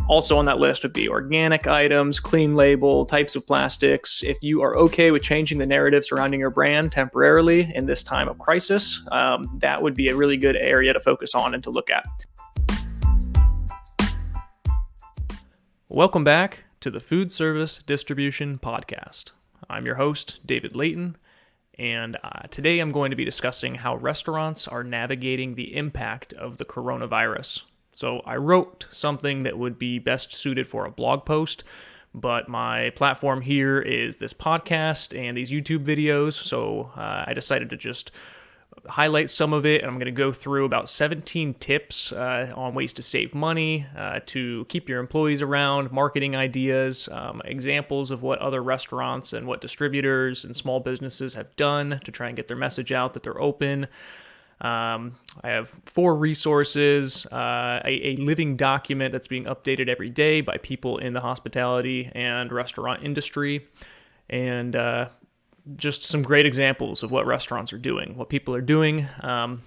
Also on that list would be organic items, clean label, types of plastics. If you are okay with changing the narrative surrounding your brand temporarily in this time of crisis, that would be a really good area to focus on and to look at. Welcome back to the Food Service Distribution Podcast. I'm your host, David Layton, and today I'm going to be discussing how restaurants are navigating the impact of the coronavirus. So I wrote something that would be best suited for a blog post, but my platform here is this podcast and these YouTube videos, so I decided to just highlight some of it, and I'm going to go through about 17 tips on ways to save money, to keep your employees around, marketing ideas, examples of what other restaurants and what distributors and small businesses have done to try and get their message out that they're open. I have 4 resources, a living document that's being updated every day by people in the hospitality and restaurant industry, and just some great examples of what restaurants are doing, what people are doing, and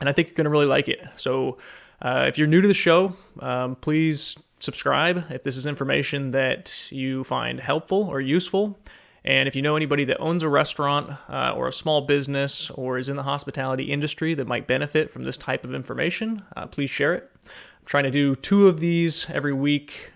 I think you're going to really like it. So if you're new to the show, please subscribe if this is information that you find helpful or useful. And if you know anybody that owns a restaurant or a small business or is in the hospitality industry that might benefit from this type of information, please share it. I'm trying to do 2 of these every week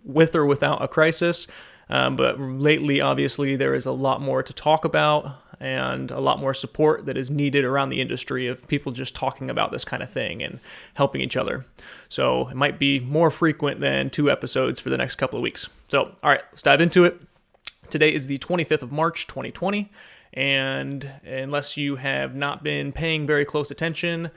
with or without a crisis. But lately, obviously, there is a lot more to talk about and a lot more support that is needed around the industry of people just talking about this kind of thing and helping each other. So it might be more frequent than 2 episodes for the next couple of weeks. So, all right, let's dive into it. Today is the 25th of March, 2020, and unless you have not been paying very close attention,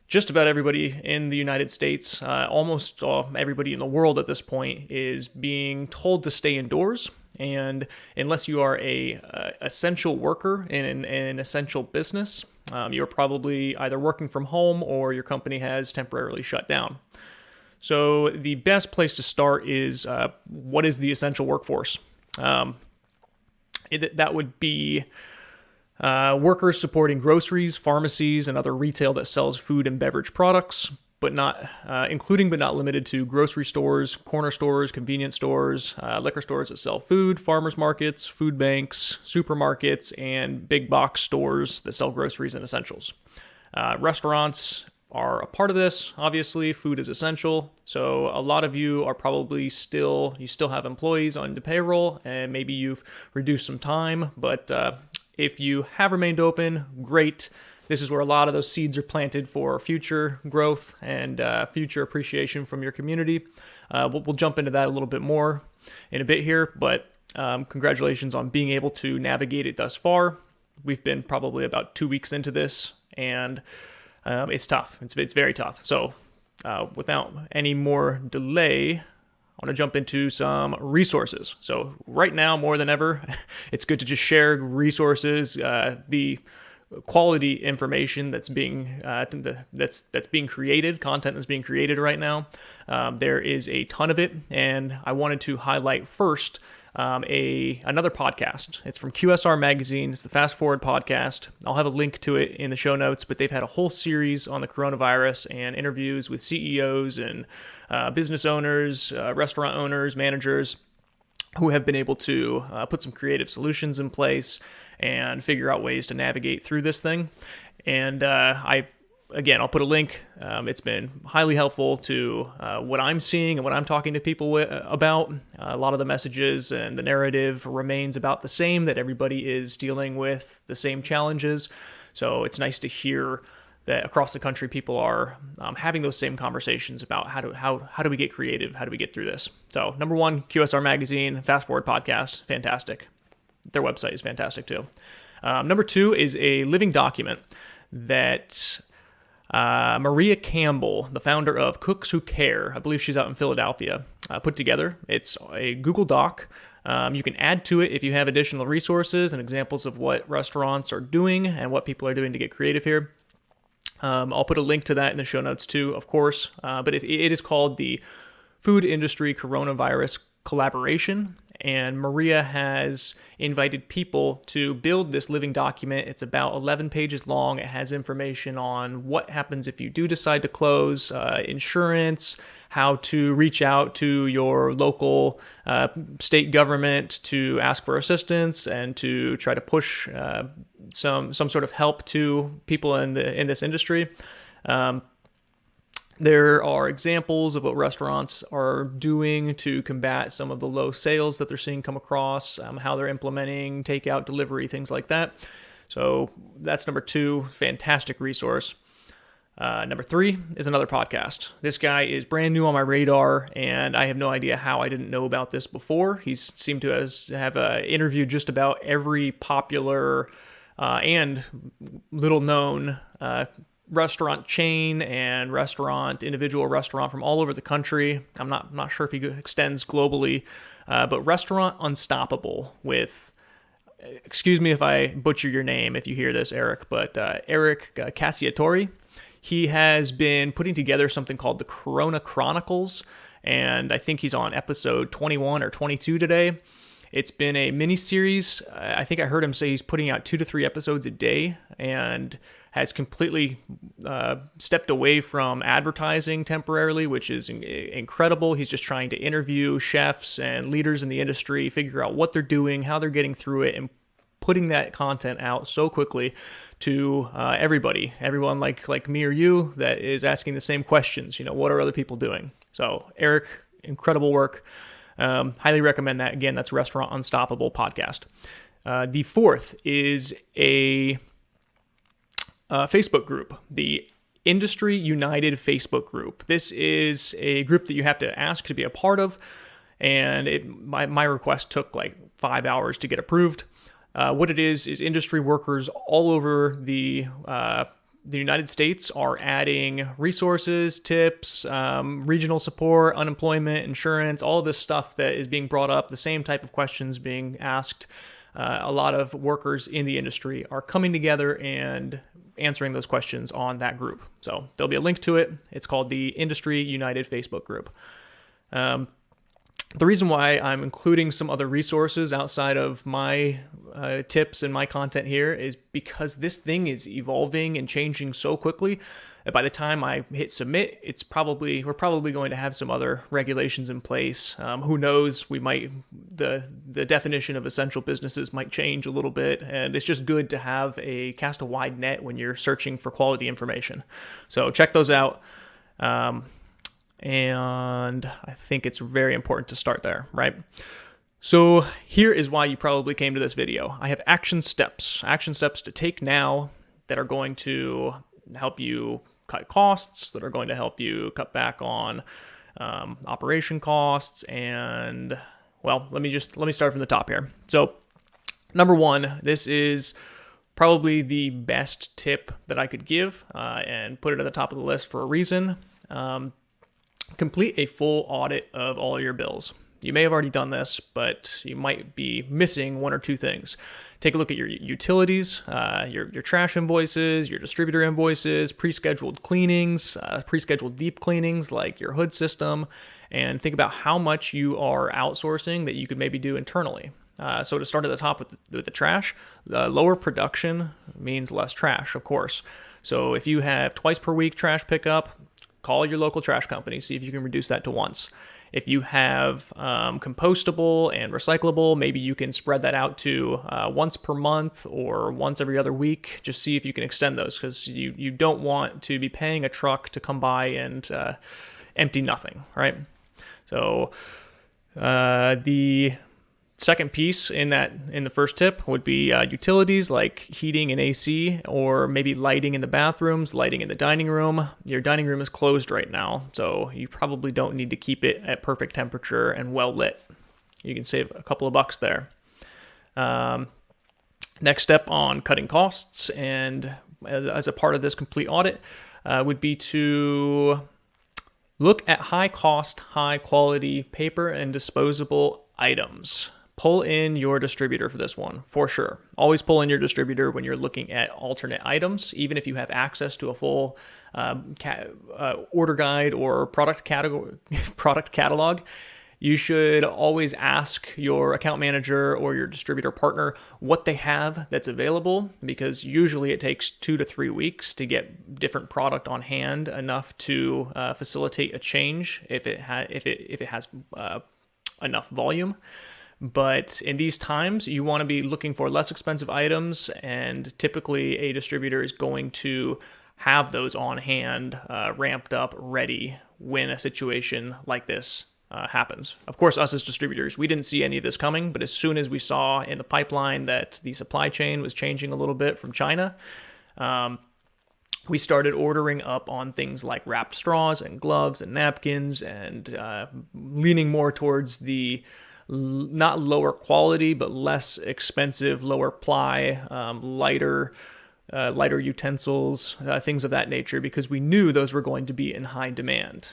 just about everybody in the United States, almost everybody in the world at this point, is being told to stay indoors. And unless you are a essential worker in an essential business, you're probably either working from home or your company has temporarily shut down. So the best place to start is what is the essential workforce? That would be workers supporting groceries, pharmacies, and other retail that sells food and beverage products, but not including but not limited to grocery stores, corner stores, convenience stores, liquor stores that sell food, farmers markets, food banks, supermarkets, and big box stores that sell groceries and essentials. Restaurants are a part of this. Obviously, food is essential. So a lot of you are probably still have employees on the payroll, and maybe you've reduced some time, but if you have remained open, great. This is where a lot of those seeds are planted for future growth and future appreciation from your community. We'll jump into that a little bit more in a bit here, but congratulations on being able to navigate it thus far. We've been probably about 2 weeks into this, and it's tough. It's very tough. So without any more delay, I want to jump into some resources. So right now, more than ever, it's good to just share resources, the quality information that's being being created, content that's being created right now. There is a ton of it, and I wanted to highlight first another podcast. It's from QSR Magazine. It's the Fast Forward podcast. I'll have a link to it in the show notes, but they've had a whole series on the coronavirus and interviews with CEOs and business owners, restaurant owners, managers who have been able to put some creative solutions in place and figure out ways to navigate through this thing. And I'll put a link. It's been highly helpful to what I'm seeing and what I'm talking to people about. A lot of the messages and the narrative remains about the same, that everybody is dealing with the same challenges. So it's nice to hear that across the country people are having those same conversations about how do we get creative, how do we get through this. So number 1, QSR Magazine, Fast Forward podcast, fantastic. Their website is fantastic too. Number 2 is a living document that Maria Campbell, the founder of Cooks Who Care, I believe she's out in Philadelphia, put together. It's a Google Doc. You can add to it if you have additional resources and examples of what restaurants are doing and what people are doing to get creative here. I'll put a link to that in the show notes too, of course. But it is called the Food Industry Coronavirus Collaboration, And Maria has invited people to build this living document. It's about 11 pages long. It has information on what happens if you do decide to close, insurance, how to reach out to your local state government to ask for assistance and to try to push some sort of help to people in this industry. There are examples of what restaurants are doing to combat some of the low sales that they're seeing come across, how they're implementing takeout, delivery, things like that. So that's number 2, fantastic resource. Number 3 is another podcast. This guy is brand new on my radar, and I have no idea how I didn't know about this before. He seemed to have interviewed just about every popular and little-known restaurant chain and individual restaurant from all over the country. I'm not sure if he extends globally, but Restaurant Unstoppable with, excuse me if I butcher your name if you hear this, Eric, but Eric Cassiatori. He has been putting together something called the Corona Chronicles, and I think he's on episode 21 or 22 today. It's been a mini-series. I think I heard him say he's putting out 2 to 3 episodes a day and has completely stepped away from advertising temporarily, which is incredible. He's just trying to interview chefs and leaders in the industry, figure out what they're doing, how they're getting through it, and putting that content out so quickly to everyone like me or you that is asking the same questions. What are other people doing? So Eric, incredible work. Highly recommend that. Again, that's Restaurant Unstoppable podcast. The 4th is a Facebook group, the Industry United Facebook group. This is a group that you have to ask to be a part of, and my request took like 5 hours to get approved. What it is industry workers all over the United States are adding resources, tips, regional support, unemployment, insurance, all this stuff that is being brought up, the same type of questions being asked. A lot of workers in the industry are coming together and answering those questions on that group. So there'll be a link to it. It's called the Industry United Facebook group. The reason why I'm including some other resources outside of my tips and my content here is because this thing is evolving and changing so quickly that by the time I hit submit, we're probably going to have some other regulations in place. Who knows? The definition of essential businesses might change a little bit, and it's just good to cast a wide net when you're searching for quality information. So check those out. And I think it's very important to start there, right? So here is why you probably came to this video. I have action steps to take now that are going to help you cut costs, that are going to help you cut back on operation costs. And well, let me start from the top here. So number 1, this is probably the best tip that I could give, and put it at the top of the list for a reason. Complete a full audit of all your bills. You may have already done this, but you might be missing 1 or 2 things. Take a look at your utilities, your trash invoices, your distributor invoices, pre-scheduled cleanings, pre-scheduled deep cleanings like your hood system, and think about how much you are outsourcing that you could maybe do internally. So to start at the top with the trash, lower production means less trash, of course. So if you have twice per week trash pickup, call your local trash company, see if you can reduce that to once. If you have compostable and recyclable, maybe you can spread that out to once per month or once every other week. Just see if you can extend those, because you don't want to be paying a truck to come by and empty nothing, right? So the second piece in the first tip would be utilities like heating and AC, or maybe lighting in the bathrooms, lighting in the dining room. Your dining room is closed right now, so you probably don't need to keep it at perfect temperature and well lit. You can save a couple of bucks there. Next step on cutting costs, and as a part of this complete audit, would be to look at high cost, high quality paper and disposable items. Pull in your distributor for this one, for sure. Always pull in your distributor when you're looking at alternate items, even if you have access to a full order guide or product catalog. You should always ask your account manager or your distributor partner what they have that's available, because usually it takes 2 to 3 weeks to get different product on hand enough to facilitate a change if it has enough volume. But in these times, you want to be looking for less expensive items, and typically a distributor is going to have those on hand, ramped up, ready when a situation like this happens. Of course, us as distributors, we didn't see any of this coming, but as soon as we saw in the pipeline that the supply chain was changing a little bit from China, we started ordering up on things like wrapped straws and gloves and napkins, and leaning more towards the not lower quality, but less expensive, lower ply, lighter utensils, things of that nature, because we knew those were going to be in high demand.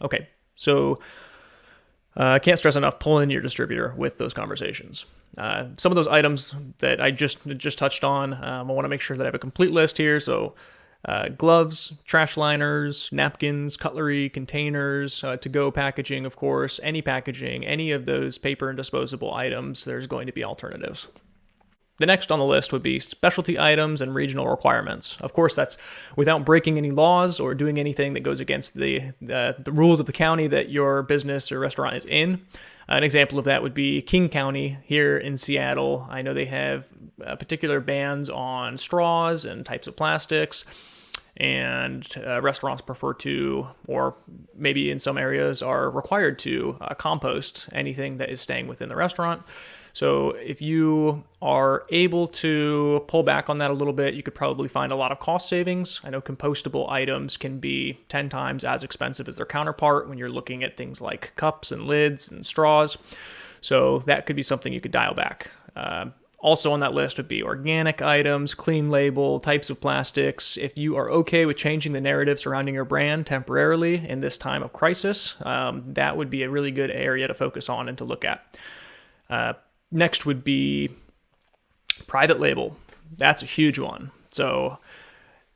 Okay, so I can't stress enough, pull in your distributor with those conversations. Some of those items that I just touched on, I want to make sure that I have a complete list here. So gloves, trash liners, napkins, cutlery, containers, to-go packaging, of course, any packaging, any of those paper and disposable items, there's going to be alternatives. The next on the list would be specialty items and regional requirements. Of course, that's without breaking any laws or doing anything that goes against the rules of the county that your business or restaurant is in. An example of that would be King County here in Seattle. I know they have particular bans on straws and types of plastics, and restaurants prefer to, or maybe in some areas are required to, compost anything that is staying within the restaurant. So if you are able to pull back on that a little bit, you could probably find a lot of cost savings. I know compostable items can be 10 times as expensive as their counterpart when you're looking at things like cups and lids and straws. So that could be something you could dial back. Also on that list would be organic items, clean label, types of plastics. If you are okay with changing the narrative surrounding your brand temporarily in this time of crisis, that would be a really good area to focus on and to look at. Next would be private label. That's a huge one. So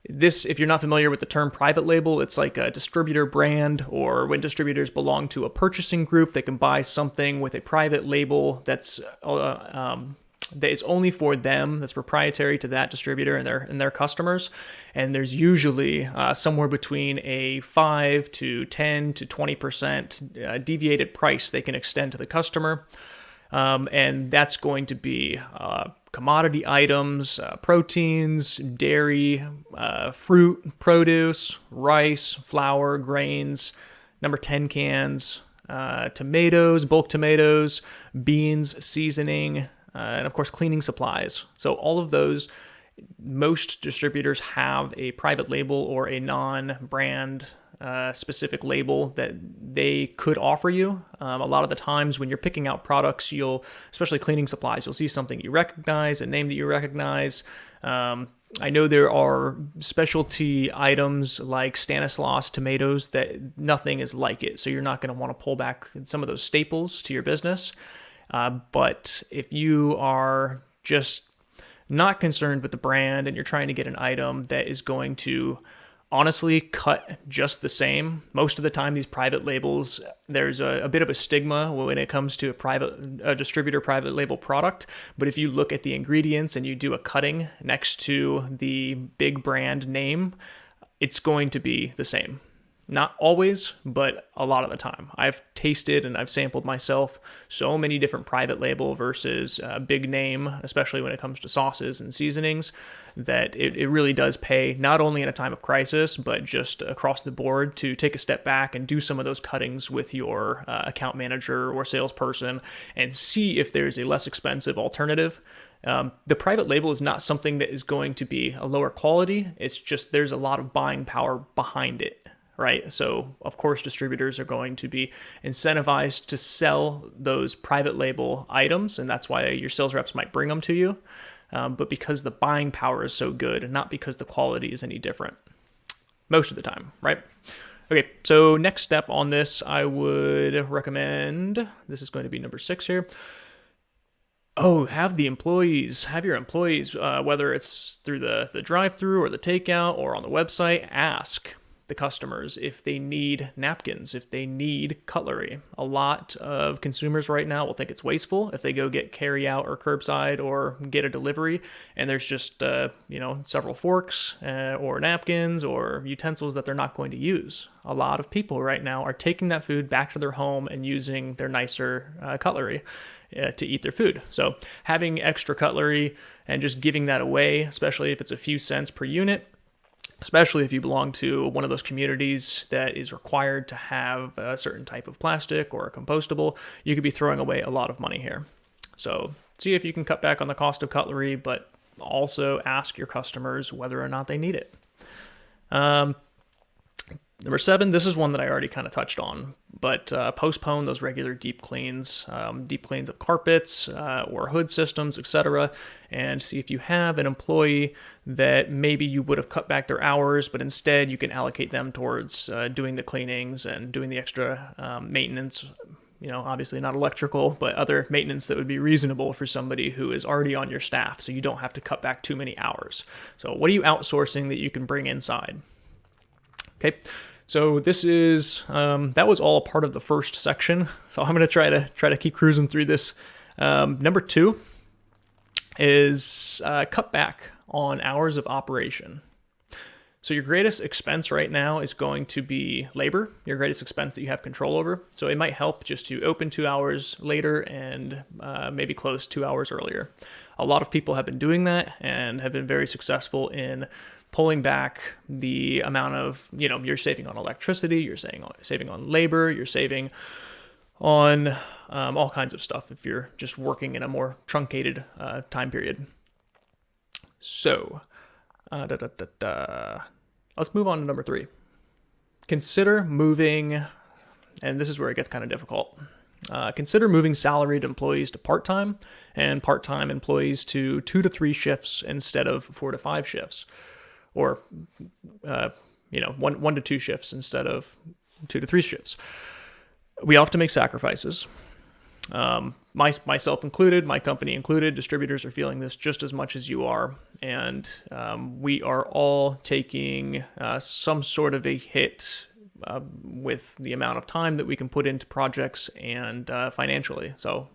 this, if you're not familiar with the term private label, it's like a distributor brand, or when distributors belong to a purchasing group, they can buy something with a private label that is only for them, that's proprietary to that distributor and their customers. And there's usually somewhere between a 5 to 10 to 20% deviated price they can extend to the customer. And that's going to be commodity items, proteins, dairy, fruit, produce, rice, flour, grains, number 10 cans, tomatoes, bulk tomatoes, beans, seasoning, and of course cleaning supplies. So all of those, most distributors have a private label or a non-brand specific label that they could offer you. A lot of the times when you're picking out products, especially cleaning supplies, you'll see something you recognize, a name that you recognize. I know there are specialty items like Stanislaus tomatoes that nothing is like it, so you're not going to want to pull back some of those staples to your business. But if you are just not concerned with the brand and you're trying to get an item that is going to honestly cut just the same, most of the time these private labels, there's a bit of a stigma when it comes to a distributor private label product. But if you look at the ingredients and you do a cutting next to the big brand name, it's going to be the same. Not always, but a lot of the time. I've tasted and I've sampled myself so many different private label versus big name, especially when it comes to sauces and seasonings, that it really does pay, not only in a time of crisis, but just across the board, to take a step back and do some of those cuttings with your account manager or salesperson and see if there's a less expensive alternative. The private label is not something that is going to be a lower quality. It's just there's a lot of buying power behind it. Right. So, of course, distributors are going to be incentivized to sell those private label items, and that's why your sales reps might bring them to you. But because the buying power is so good, and not because the quality is any different most of the time. Right. Okay. So next step on this, I would recommend, this is going to be number 6 here. Have your employees, whether it's through the drive-through or the takeout or on the website, ask. the customers if they need napkins, if they need cutlery. A lot of consumers right now will think it's wasteful if they go get carry out or curbside or get a delivery and there's just several forks or napkins or utensils that they're not going to use. A lot of people right now are taking that food back to their home and using their nicer cutlery to eat their food. So having extra cutlery and just giving that away, especially if it's a few cents per unit, especially if you belong to one of those communities that is required to have a certain type of plastic or a compostable, you could be throwing away a lot of money here. So see if you can cut back on the cost of cutlery, but also ask your customers whether or not they need it. Number 7, this is one that I already kind of touched on, but postpone those regular deep cleans of carpets or hood systems, etc., and see if you have an employee that maybe you would have cut back their hours, but instead you can allocate them towards doing the cleanings and doing the extra maintenance. Obviously not electrical, but other maintenance that would be reasonable for somebody who is already on your staff, so you don't have to cut back too many hours. So what are you outsourcing that you can bring inside? Okay, so this is that was all part of the first section. So I'm going to try to keep cruising through this. Number 2 is cut back on hours of operation. So your greatest expense right now is going to be labor, your greatest expense that you have control over. So it might help just to open 2 hours later and maybe close 2 hours earlier. A lot of people have been doing that and have been very successful in pulling back the amount of, you're saving on electricity, you're saving on labor, you're saving on all kinds of stuff if you're just working in a more truncated time period. So, let's move on to number 3. Consider moving, and this is where it gets kind of difficult. Consider moving salaried employees to part-time and part-time employees to 2 to 3 shifts instead of 4 to 5 shifts. Or, 1 to 2 shifts instead of 2 to 3 shifts. We all have to make sacrifices. Myself included, my company included, distributors are feeling this just as much as you are. And we are all taking some sort of a hit with the amount of time that we can put into projects and financially. So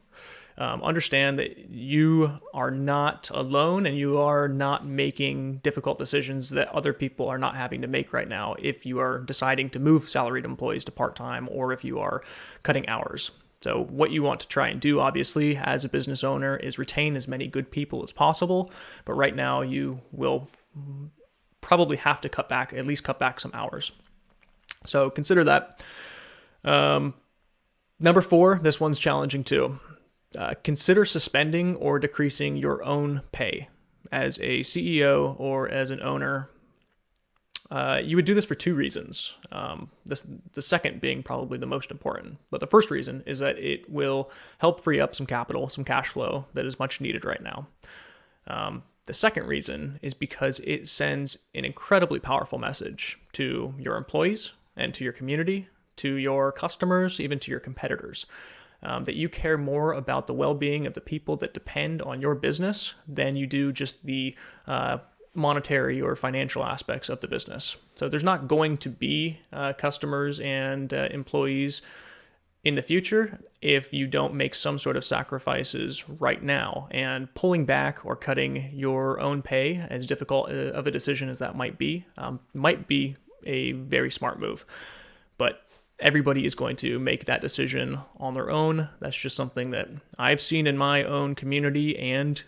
understand that you are not alone and you are not making difficult decisions that other people are not having to make right now if you are deciding to move salaried employees to part-time or if you are cutting hours. So what you want to try and do, obviously, as a business owner is retain as many good people as possible. But right now you will probably have to at least cut back some hours. So consider that. Number 4, this one's challenging too. Consider suspending or decreasing your own pay. As a CEO or as an owner, you would do this for 2 reasons. The second being probably the most important. But the first reason is that it will help free up some capital, some cash flow that is much needed right now. The second reason is because it sends an incredibly powerful message to your employees and to your community, to your customers, even to your competitors. That you care more about the well-being of the people that depend on your business than you do just the monetary or financial aspects of the business. So there's not going to be customers and employees in the future if you don't make some sort of sacrifices right now. And pulling back or cutting your own pay, as difficult of a decision as that might be a very smart move. But everybody is going to make that decision on their own. That's just something that I've seen in my own community and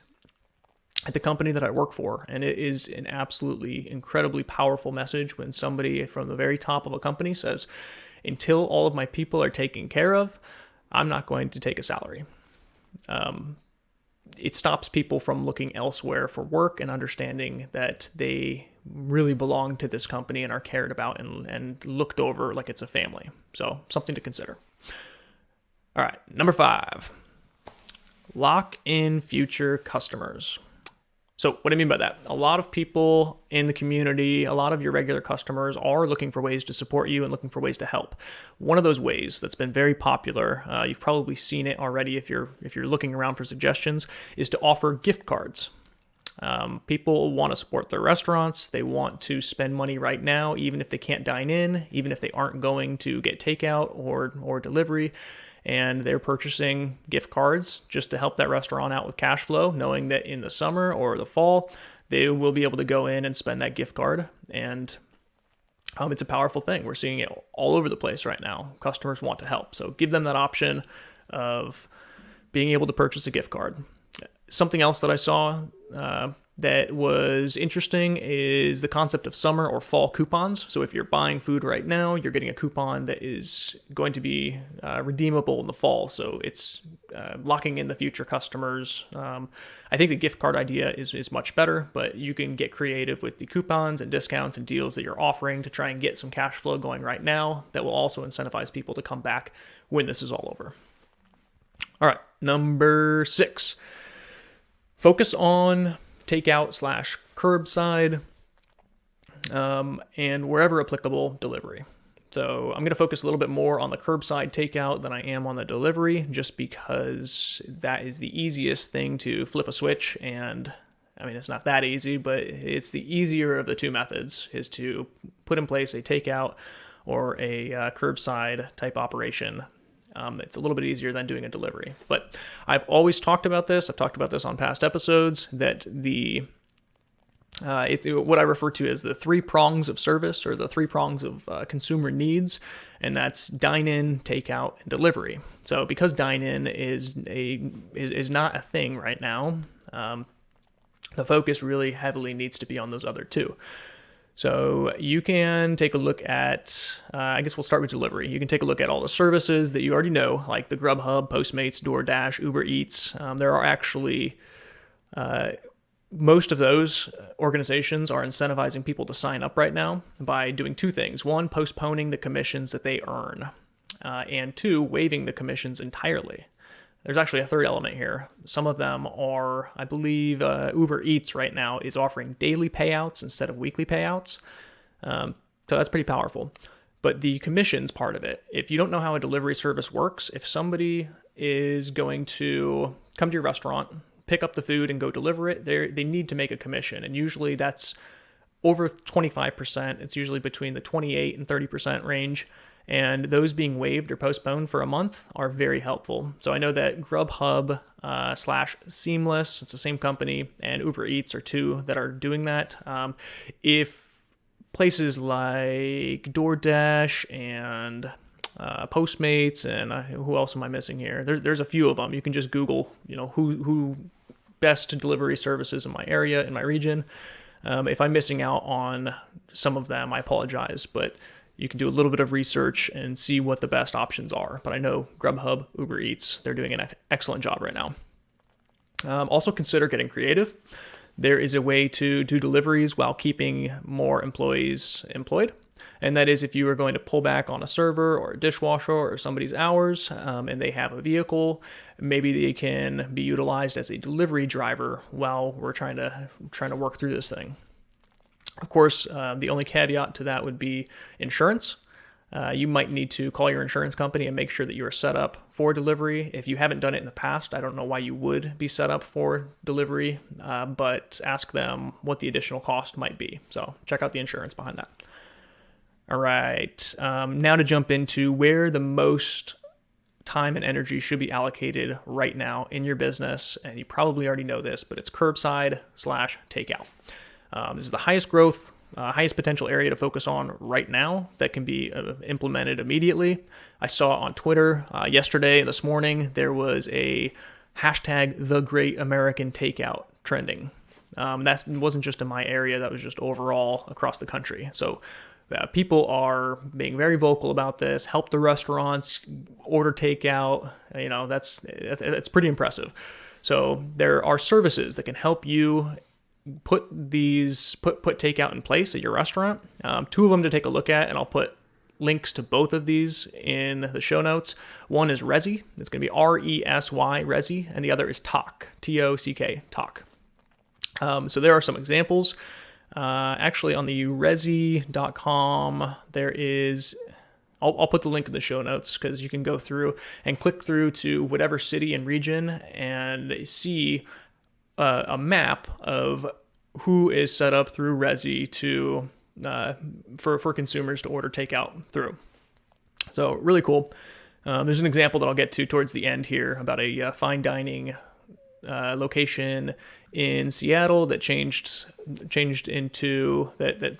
at the company that I work for. And it is an absolutely incredibly powerful message when somebody from the very top of a company says, until all of my people are taken care of, I'm not going to take a salary. It stops people from looking elsewhere for work and understanding that they really belong to this company and are cared about and looked over like it's a family. So something to consider. All right, number 5, lock in future customers. So what do I mean by that? A lot of people in the community, a lot of your regular customers are looking for ways to support you and looking for ways to help. One of those ways that's been very popular, you've probably seen it already if you're looking around for suggestions, is to offer gift cards. People want to support their restaurants. They want to spend money right now, even if they can't dine in, even if they aren't going to get takeout or delivery. And they're purchasing gift cards just to help that restaurant out with cash flow, knowing that in the summer or the fall, they will be able to go in and spend that gift card. And it's a powerful thing. We're seeing it all over the place right now. Customers want to help. So give them that option of being able to purchase a gift card. Something else that I saw that was interesting is the concept of summer or fall coupons. So if you're buying food right now, you're getting a coupon that is going to be redeemable in the fall. So it's locking in the future customers. I think the gift card idea is much better, but you can get creative with the coupons and discounts and deals that you're offering to try and get some cash flow going right now that will also incentivize people to come back when this is all over. All right, number 6. Focus on takeout / curbside, and wherever applicable, delivery. So I'm going to focus a little bit more on the curbside takeout than I am on the delivery, just because that is the easiest thing to flip a switch. And I mean, it's not that easy, but it's the easier of the two methods, is to put in place a takeout or a curbside type operation. It's a little bit easier than doing a delivery. But I've always talked about this. I've talked about this on past episodes, that it's what I refer to as the 3 prongs of service, or the 3 prongs of consumer needs, and that's dine-in, takeout, and delivery. So because dine-in is not a thing right now, the focus really heavily needs to be on those other 2. So you can take a look at, I guess we'll start with delivery. You can take a look at all the services that you already know, like the Grubhub, Postmates, DoorDash, Uber Eats. There are actually, most of those organizations are incentivizing people to sign up right now by doing 2 things. 1, postponing the commissions that they earn, and 2, waiving the commissions entirely. There's actually a third element here. Some of them are, I believe, Uber Eats right now is offering daily payouts instead of weekly payouts. So that's pretty powerful. But the commissions part of it, if you don't know how a delivery service works, if somebody is going to come to your restaurant, pick up the food and go deliver it, they need to make a commission. And usually that's over 25%. It's usually between the 28 and 30% range. And those being waived or postponed for a month are very helpful. So I know that Grubhub / Seamless, it's the same company, and Uber Eats are 2 that are doing that. If places like DoorDash and Postmates, and who else am I missing here? There's a few of them. You can just Google, who best delivery services in my area, in my region. If I'm missing out on some of them, I apologize, but you can do a little bit of research and see what the best options are. But I know Grubhub, Uber Eats, they're doing an excellent job right now. Also consider getting creative. There is a way to do deliveries while keeping more employees employed. And that is if you are going to pull back on a server or a dishwasher or somebody's hours, and they have a vehicle, maybe they can be utilized as a delivery driver while we're trying to work through this thing. Of course, the only caveat to that would be insurance. You might need to call your insurance company and make sure that you are set up for delivery. If you haven't done it in the past, I don't know why you would be set up for delivery, but ask them what the additional cost might be. So check out the insurance behind that. All right, now to jump into where the most time and energy should be allocated right now in your business. And you probably already know this, but it's curbside / takeout. This is the highest growth, highest potential area to focus on right now that can be implemented immediately. I saw on Twitter yesterday and this morning, there was a hashtag The Great American Takeout trending. That wasn't just in my area, that was just overall across the country. So people are being very vocal about this, help the restaurants, order takeout, that's pretty impressive. So there are services that can help you put takeout in place at your restaurant. 2 of them to take a look at, and I'll put links to both of these in the show notes. One is Resy. It's going to be RESY, Resy, and the other is Tock, TOCK, Tock. So there are some examples. Actually, on the Resy.com, there is... I'll put the link in the show notes because you can go through and click through to whatever city and region and see a map of who is set up through Resi to for consumers to order takeout through. So really cool. There's an example that I'll get to towards the end here about a fine dining location in Seattle that changed into that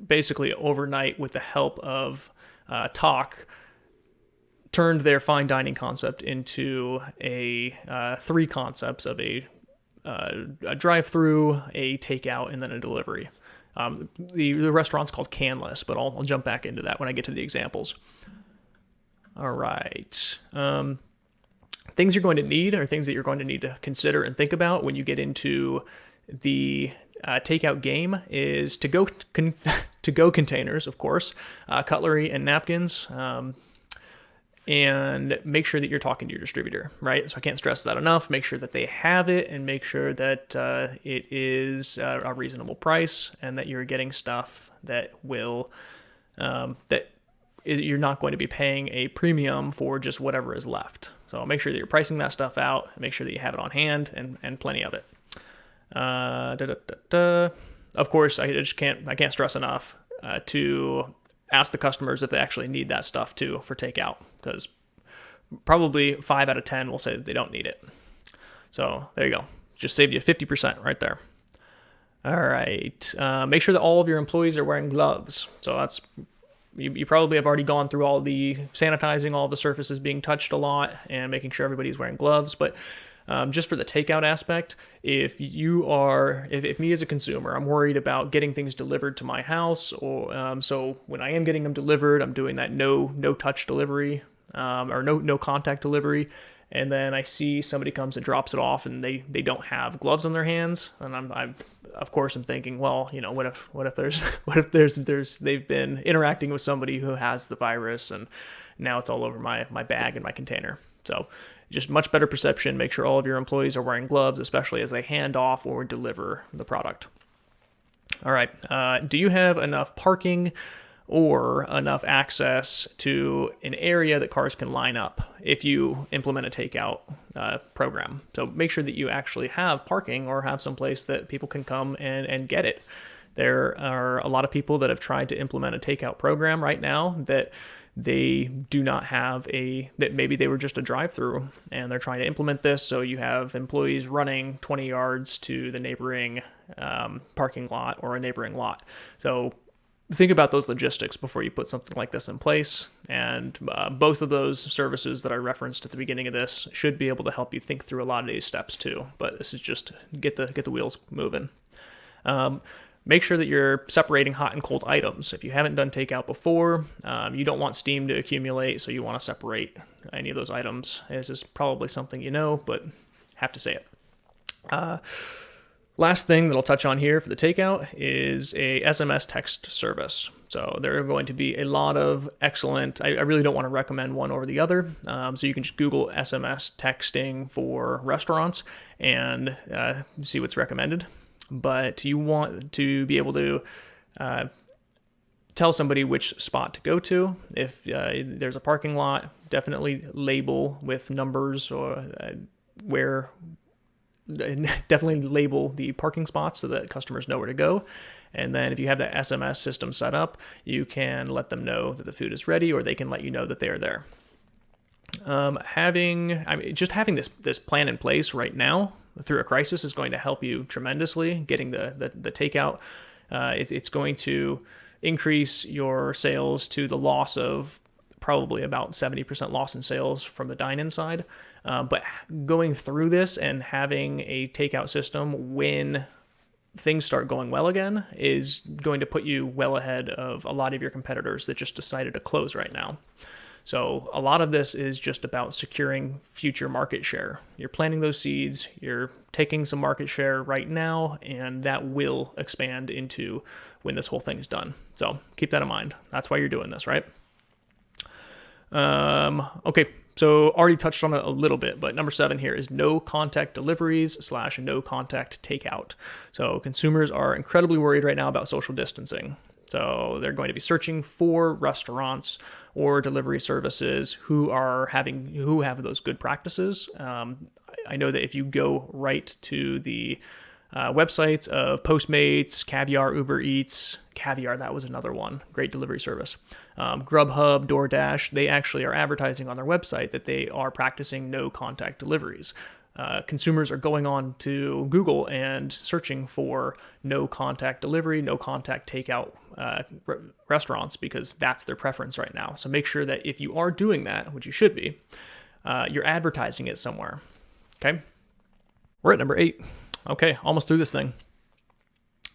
basically overnight, with the help of Talk, turned their fine dining concept into three concepts of a drive-through, a takeout, and then a delivery. The restaurant's called Canless, but I'll jump back into that when I get to the examples. All right. Things you're going to need are things that you're going to need to consider and think about when you get into the takeout game is to-go containers, of course, cutlery and napkins, and make sure that you're talking to your distributor, right? So I can't stress that enough. Make sure that they have it, and make sure that it is a reasonable price, and that you're getting stuff that will you're not going to be paying a premium for just whatever is left. So make sure that you're pricing that stuff out, and make sure that you have it on hand, and plenty of it. Of course, I can't stress enough to ask the customers if they actually need that stuff too for takeout, because probably 5 out of 10 will say that they don't need it. So there you go. Just saved you 50% right there. All right. Make sure that all of your employees are wearing gloves. So that's you probably have already gone through all the sanitizing, all the surfaces being touched a lot, and making sure everybody's wearing gloves. But just for the takeout aspect, if me as a consumer, I'm worried about getting things delivered to my house, or so when I am getting them delivered, I'm doing that no touch delivery, or no contact delivery, and then I see somebody comes and drops it off, and they don't have gloves on their hands, and I'm of course I'm thinking, well, what if they've been interacting with somebody who has the virus, and now it's all over my bag and my container. So just much better perception. Make sure all of your employees are wearing gloves, especially as they hand off or deliver the product. All right. Do you have enough parking or enough access to an area that cars can line up if you implement a takeout program? So make sure that you actually have parking, or have some place that people can come and get it. There are a lot of people that have tried to implement a takeout program right now that they do not have that maybe they were just a drive-through, and they're trying to implement this. So you have employees running 20 yards to the neighboring parking lot or a neighboring lot. So think about those logistics before you put something like this in place. And both of those services that I referenced at the beginning of this should be able to help you think through a lot of these steps too. But this is just get the wheels moving. Make sure that you're separating hot and cold items. If you haven't done takeout before, you don't want steam to accumulate, so you want to separate any of those items. This is probably something you know, but have to say it. Last thing that I'll touch on here for the takeout is a SMS text service. So there are going to be a lot of excellent, I really don't want to recommend one over the other. So you can just Google SMS texting for restaurants and see what's recommended. But you want to be able to tell somebody which spot to go to. If there's a parking lot, definitely label with numbers, or definitely label the parking spots so that customers know where to go. And then if you have that SMS system set up, you can let them know that the food is ready, or they can let you know that they are there. Just having this plan in place right now through a crisis is going to help you tremendously. Getting the takeout, it's going to increase your sales to the loss of probably about 70% loss in sales from the dine-in side. But going through this and having a takeout system when things start going well again is going to put you well ahead of a lot of your competitors that just decided to close right now. So a lot of this is just about securing future market share. You're planting those seeds, you're taking some market share right now, and that will expand into when this whole thing is done. So keep that in mind. That's why you're doing this, right? Okay, so already touched on it a little bit, but number 7 here is no contact deliveries / no contact takeout. So consumers are incredibly worried right now about social distancing. So they're going to be searching for restaurants or delivery services who have those good practices. I know that if you go right to the websites of Postmates, Caviar, Uber Eats, Caviar, that was another one, great delivery service. Grubhub, DoorDash, they actually are advertising on their website that they are practicing no contact deliveries. Consumers are going on to Google and searching for no contact delivery, no contact takeout restaurants because that's their preference right now. So make sure that if you are doing that, which you should be, you're advertising it somewhere. Okay. We're at number 8. Okay, almost through this thing.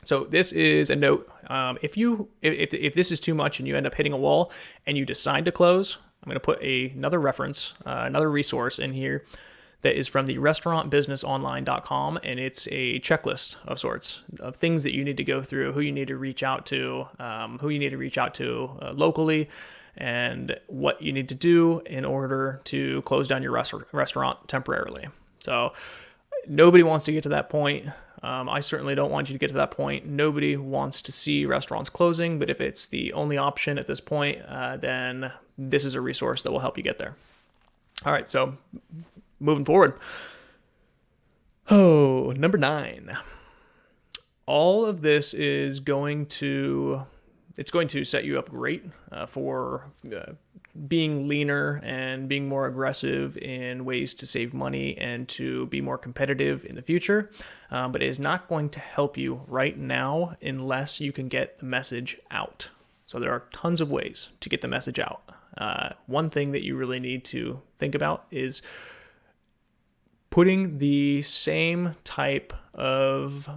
So this is a note. If this is too much and you end up hitting a wall and you decide to close, I'm going to put another reference, another resource in here that is from the restaurantbusinessonline.com, and it's a checklist of sorts of things that you need to go through, who you need to reach out to, locally, and what you need to do in order to close down your restaurant temporarily. So nobody wants to get to that point. I certainly don't want you to get to that point. Nobody wants to see restaurants closing, but if it's the only option at this point, then this is a resource that will help you get there. All right, so moving forward. Oh, number 9. All of this is going to set you up great for being leaner and being more aggressive in ways to save money and to be more competitive in the future. But it is not going to help you right now unless you can get the message out. So there are tons of ways to get the message out. One thing that you really need to think about is putting the same type of,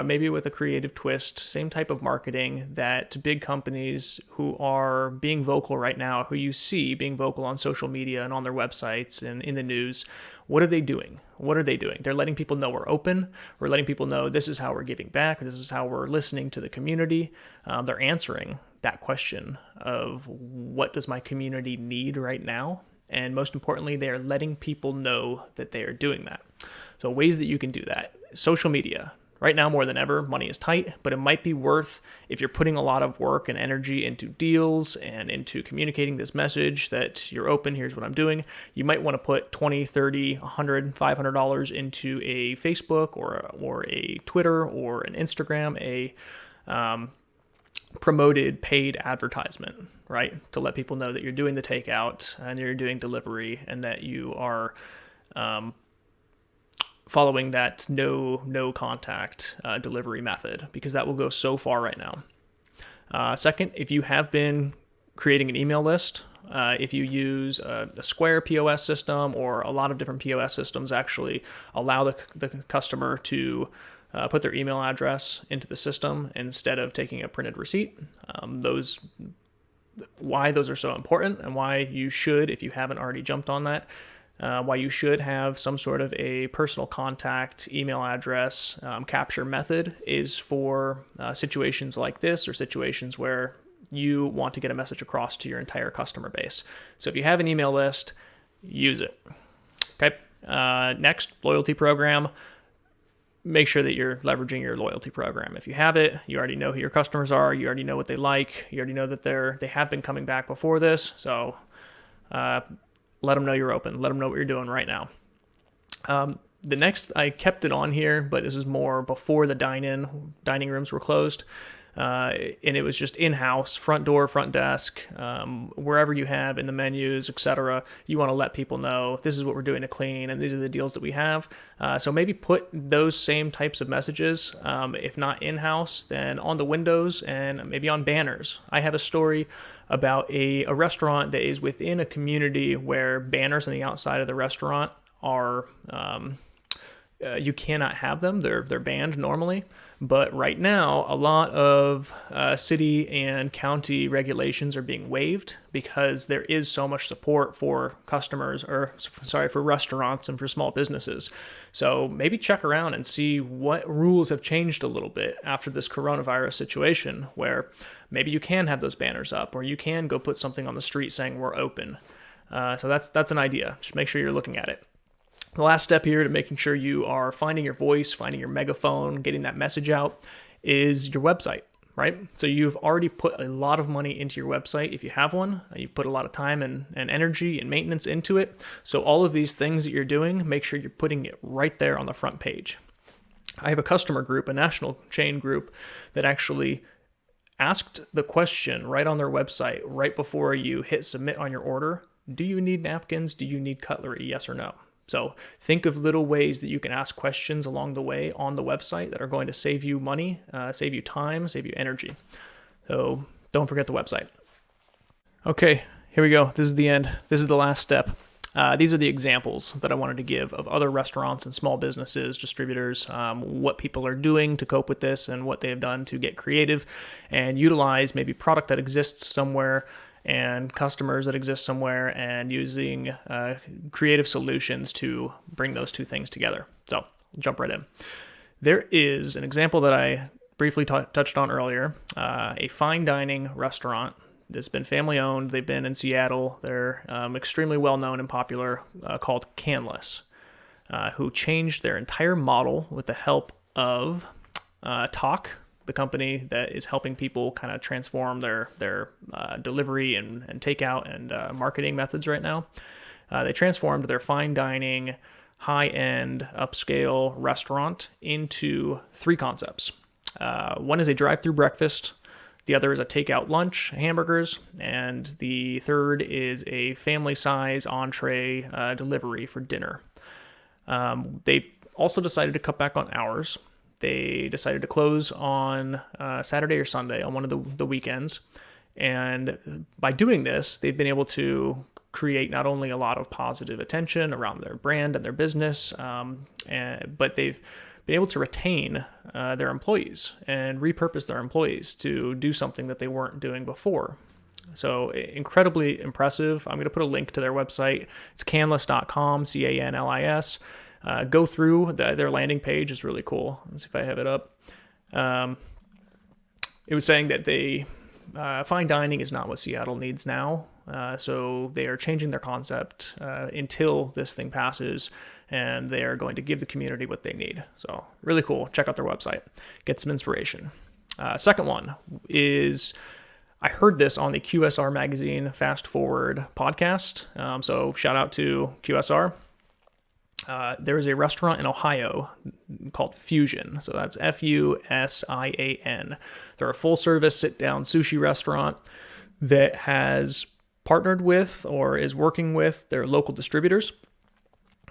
maybe with a creative twist, same type of marketing that big companies who are being vocal right now, who you see being vocal on social media and on their websites and in the news, what are they doing? What are they doing? They're letting people know we're open. We're letting people know this is how we're giving back. This is how we're listening to the community. They're answering that question of what does my community need right now? And most importantly, they are letting people know that they are doing that. So ways that you can do that. Social media. Right now, more than ever, money is tight, but it might be worth, if you're putting a lot of work and energy into deals and into communicating this message that you're open, here's what I'm doing, you might want to put $20, $30, $100, $500 into a Facebook or a Twitter or an Instagram, a promoted paid advertisement, right? To let people know that you're doing the takeout and you're doing delivery and that you are following that no contact delivery method, because that will go so far right now. Second, if you have been creating an email list, if you use a Square POS system, or a lot of different POS systems actually allow the customer to put their email address into the system instead of taking a printed receipt. Why those are so important and why you should, if you haven't already jumped on that, why you should have some sort of a personal contact email address capture method is for situations like this, or situations where you want to get a message across to your entire customer base. So if you have an email list, use it. Okay. Next, loyalty program. Make sure that you're leveraging your loyalty program. If you have it, you already know who your customers are. You already know what they like. You already know that they have been coming back before this. So let them know you're open. Let them know what you're doing right now. The next, I kept it on here, but this is more before the dining rooms were closed. And it was just in-house, front door, front desk, wherever you have in the menus, etc. You want to let people know this is what we're doing to clean, and these are the deals that we have. So maybe put those same types of messages, if not in-house, then on the windows and maybe on banners. I have a story about a restaurant that is within a community where banners on the outside of the restaurant are you cannot have them. They're banned normally. But right now, a lot of city and county regulations are being waived because there is so much support for for restaurants and for small businesses. So maybe check around and see what rules have changed a little bit after this coronavirus situation, where maybe you can have those banners up, or you can go put something on the street saying we're open. So that's an idea. Just make sure you're looking at it. The last step here to making sure you are finding your voice, finding your megaphone, getting that message out is your website, right? So you've already put a lot of money into your website if you have one. You've put a lot of time and energy and maintenance into it. So all of these things that you're doing, make sure you're putting it right there on the front page. I have a customer group, a national chain group, that actually asked the question right on their website, right before you hit submit on your order: do you need napkins? Do you need cutlery? Yes or no? So think of little ways that you can ask questions along the way on the website that are going to save you money, save you time, save you energy. So don't forget the website. Okay, here we go. This is the end. This is the last step. These are the examples that I wanted to give of other restaurants and small businesses, distributors, what people are doing to cope with this and what they have done to get creative and utilize maybe product that exists somewhere and customers that exist somewhere, and using creative solutions to bring those two things together. So I'll jump right in. There is an example that I briefly touched on earlier, a fine dining restaurant that's been family owned. They've been in Seattle. They're extremely well known and popular, called Canlis, who changed their entire model with the help of Talk, the company that is helping people kind of transform their delivery and takeout and marketing methods right now. They transformed their fine dining, high-end, upscale restaurant into three concepts. One is a drive-through breakfast. The other is a takeout lunch, hamburgers, and the third is a family-size entree delivery for dinner. They've also decided to cut back on hours. They decided to close on Saturday or Sunday on one of the weekends. And by doing this, they've been able to create not only a lot of positive attention around their brand and their business, but they've been able to retain their employees and repurpose their employees to do something that they weren't doing before. So incredibly impressive. I'm going to put a link to their website. It's canlis.com, Canlis. Go through their landing page. Is really cool. Let's see if I have it up. It was saying that fine dining is not what Seattle needs now. So they are changing their concept until this thing passes, and they are going to give the community what they need. So really cool. Check out their website. Get some inspiration. Second one is, I heard this on the QSR Magazine Fast Forward podcast. So shout out to QSR. There is a restaurant in Ohio called Fusion. So that's Fusian. They're a full-service sit-down sushi restaurant that has partnered with or is working with their local distributors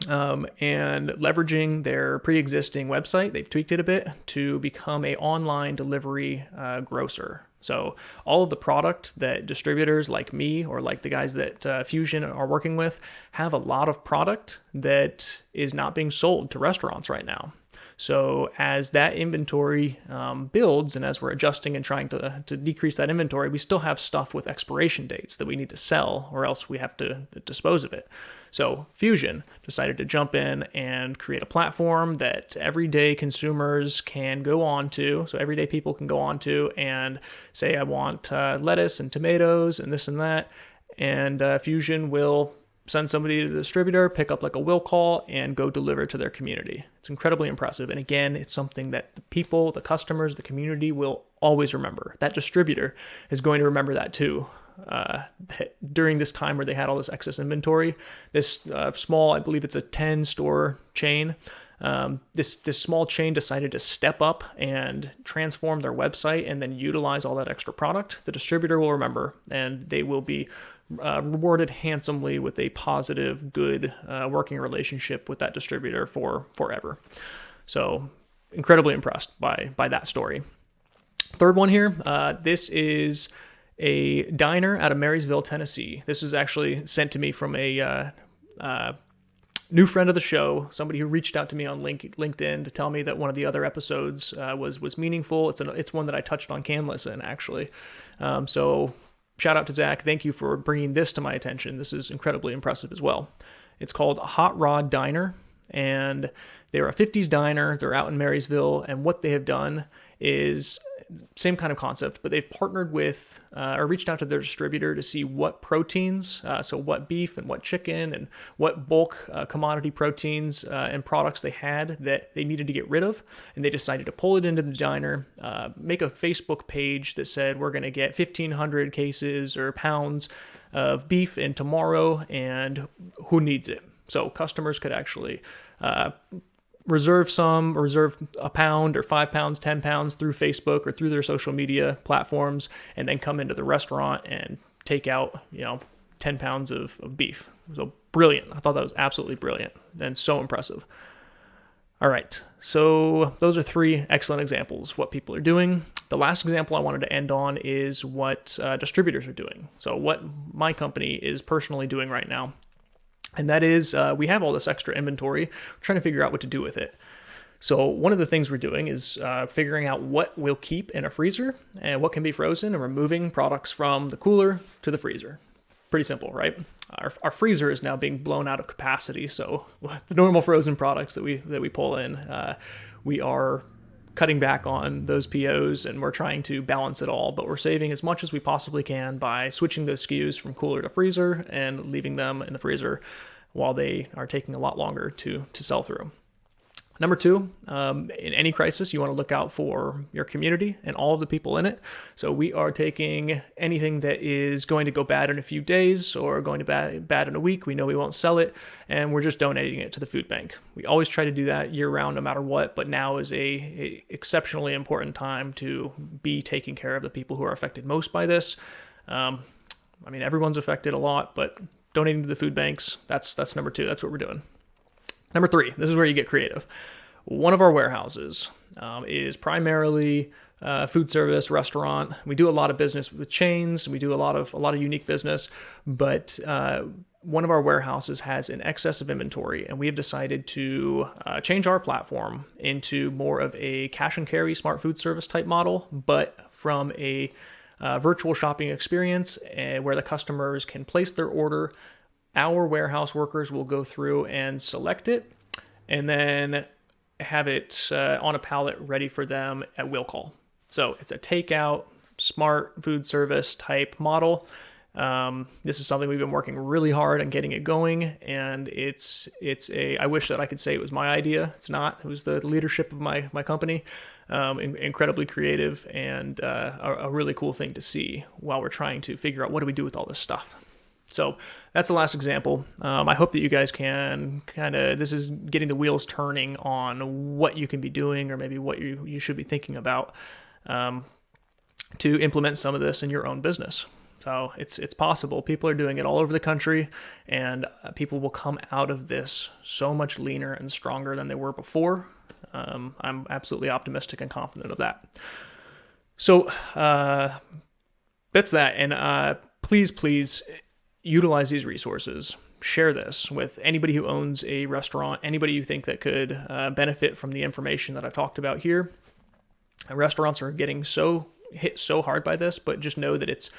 and leveraging their pre-existing website. They've tweaked it a bit to become an online delivery grocer. So all of the product that distributors like me or like the guys that Fusion are working with have a lot of product that is not being sold to restaurants right now. So as that inventory builds, and as we're adjusting and trying to decrease that inventory, we still have stuff with expiration dates that we need to sell, or else we have to dispose of it. So Fusion decided to jump in and create a platform that everyday consumers can go on to. So everyday people can go on to and say, I want lettuce and tomatoes and this and that. And Fusion will send somebody to the distributor, pick up like a will call, and go deliver to their community. It's incredibly impressive. And again, it's something that the people, the customers, the community will always remember. That distributor is going to remember that too. During this time where they had all this excess inventory, this small, I believe it's a 10-store chain, this small chain decided to step up and transform their website and then utilize all that extra product. The distributor will remember, and they will be rewarded handsomely with a positive, good working relationship with that distributor for forever. So incredibly impressed by that story. Third one here, this is a diner out of Marysville, Tennessee. This is actually sent to me from a new friend of the show, somebody who reached out to me on LinkedIn to tell me that one of the other episodes was meaningful. It's one that I touched on Canlis in, actually. So shout out to Zach. Thank you for bringing this to my attention. This is incredibly impressive as well. It's called Hot Rod Diner, and they're a 50s diner. They're out in Marysville, and what they have done is same kind of concept, but they've partnered with or reached out to their distributor to see what proteins, so what beef and what chicken and what bulk commodity proteins and products they had that they needed to get rid of. And they decided to pull it into the diner, make a Facebook page that said, we're going to get 1,500 cases or pounds of beef in tomorrow, and who needs it? So customers could actually reserve a pound or 5 pounds, 10 pounds through Facebook or through their social media platforms, and then come into the restaurant and take out, 10 pounds of beef. So brilliant. I thought that was absolutely brilliant and so impressive. All right. So those are 3 excellent examples of what people are doing. The last example I wanted to end on is what distributors are doing. So what my company is personally doing right now. And that is, we have all this extra inventory. We're trying to figure out what to do with it. So one of the things we're doing is figuring out what we'll keep in a freezer and what can be frozen, and removing products from the cooler to the freezer. Pretty simple, right? Our freezer is now being blown out of capacity. So the normal frozen products that we pull in, we are cutting back on those POs, and we're trying to balance it all, but we're saving as much as we possibly can by switching those SKUs from cooler to freezer and leaving them in the freezer while they are taking a lot longer to sell through. Number 2, in any crisis, you want to look out for your community and all of the people in it. So we are taking anything that is going to go bad in a few days or going to bad in a week. We know we won't sell it, and we're just donating it to the food bank. We always try to do that year round, no matter what, but now is a exceptionally important time to be taking care of the people who are affected most by this. Everyone's affected a lot, but donating to the food banks, that's number 2. That's what we're doing. Number 3, this is where you get creative. One of our warehouses is primarily food service, restaurant. We do a lot of business with chains. We do a lot of unique business, but one of our warehouses has an excess of inventory, and we have decided to change our platform into more of a cash and carry smart food service type model, but from a virtual shopping experience where the customers can place their order. Our warehouse workers will go through and select it, and then have it on a pallet ready for them at will call. So it's a takeout, smart food service type model. This is something we've been working really hard on getting it going, and I wish that I could say it was my idea. It's not. It was the leadership of my company. Incredibly creative, and a really cool thing to see while we're trying to figure out what do we do with all this stuff. So that's the last example. I hope that you guys can this is getting the wheels turning on what you can be doing, or maybe what you should be thinking about to implement some of this in your own business. So it's possible. People are doing it all over the country, and people will come out of this so much leaner and stronger than they were before. I'm absolutely optimistic and confident of that. So that's that. And please utilize these resources. Share this with anybody who owns a restaurant, anybody you think that could benefit from the information that I've talked about here. Restaurants are getting hit so hard by this, but just know that it's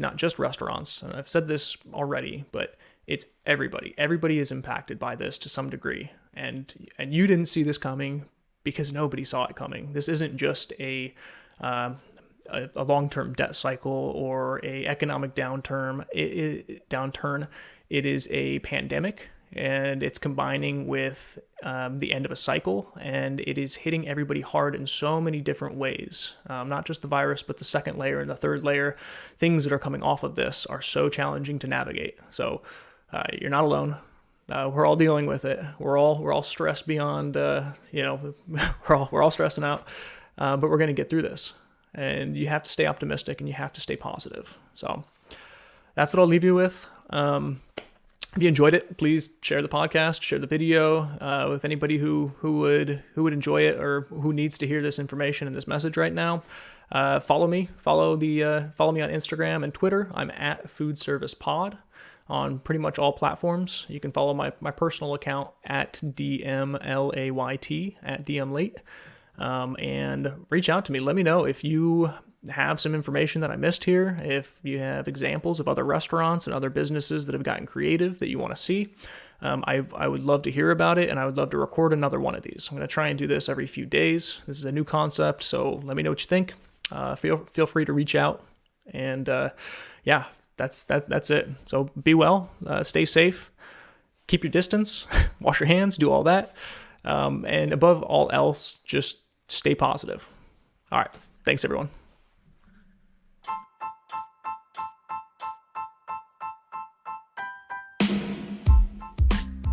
not just restaurants. And I've said this already, but it's everybody. Everybody is impacted by this to some degree. And you didn't see this coming because nobody saw it coming. This isn't just a long-term debt cycle or a economic downturn. It is a pandemic, and it's combining with the end of a cycle, and it is hitting everybody hard in so many different ways. Not just the virus, but the second layer and the third layer. Things that are coming off of this are so challenging to navigate. So you're not alone. We're all dealing with it. We're all stressed beyond, we're all stressing out, but we're going to get through this. And you have to stay optimistic, and you have to stay positive. So that's what I'll leave you with. If you enjoyed it, please share the podcast, share the video with anybody who would enjoy it, or who needs to hear this information and this message right now. Follow me on Instagram and Twitter. I'm at Food Service Pod on pretty much all platforms. You can follow my personal account at DMLAYT at DMLate. And reach out to me. Let me know if you have some information that I missed here, if you have examples of other restaurants and other businesses that have gotten creative that you want to see. I would love to hear about it, and I would love to record another one of these. I'm going to try and do this every few days. This is a new concept, so let me know what you think. feel free to reach out. And yeah, that's it. So be well, stay safe, keep your distance, wash your hands, do all that. And above all else, just stay positive. All right. Thanks, everyone.